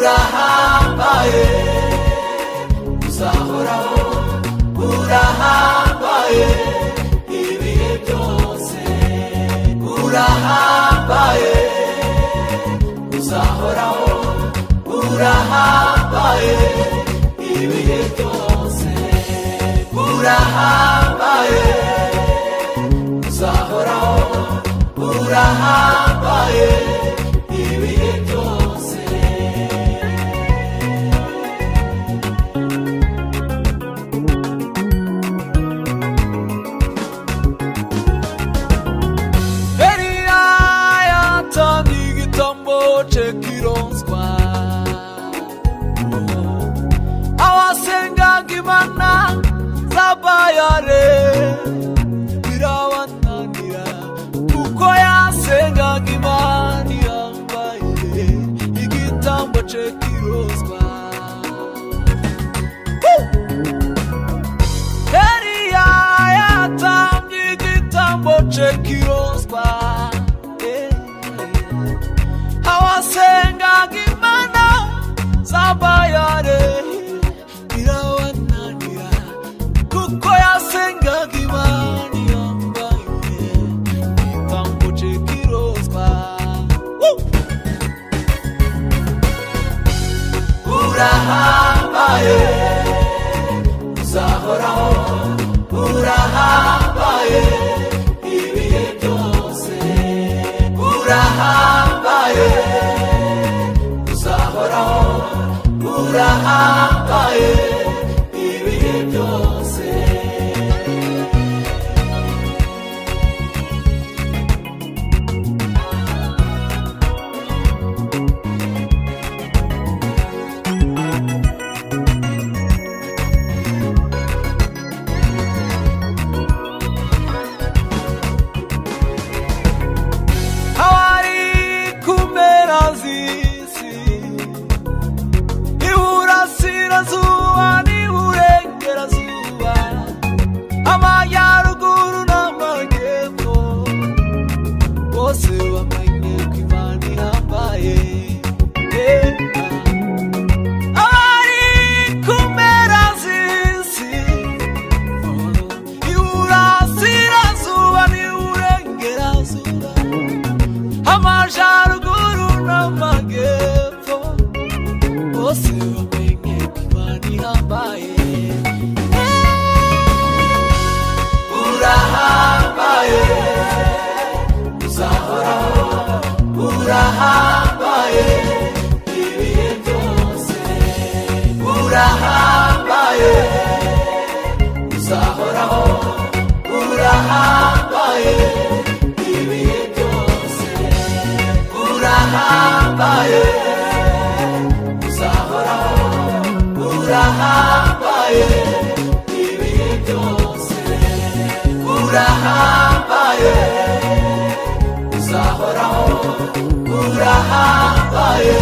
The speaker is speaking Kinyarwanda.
urahambaye uzahoraho urahambaye ibihe byose urahambaye uzahoraho urahambaye ibihe byose urahambaye uzahoraho urahambaye ibihe byose Eliya yatanze igitambo cye kironswa abasengaga Imana z'Abayale birabananira kuko yasengaga Imana yambaye igitambo cye kironswa Eliya yatanze igitambo cye kironswa abasengaga Imana z'Abayale birabananira kuko yasengaga Imana yambaye igitambo cye kironswa urahambaye uzahoraho urahambaye ibihe byose urahambaye uzahoraho urahambaye ibihe byose abari ku mpera z'isi iburasirazuba n'iburengerazuba amajyaruguru n'amajyepfo bose bamenye ko Imana ihambaye abari ku mpera z'isi iburasirazuba n'iburengerazuba amajyaruguru n'amajyepfo bose bamenye ko Imana ihambaye urahambaye uzahoraho urahambaye ibihe byose urahambaye uzahoraho urahambaye ibihe byose urahambaye uzahoraho urahambaye ibihe byose urahambaye uzahoraho urahambaye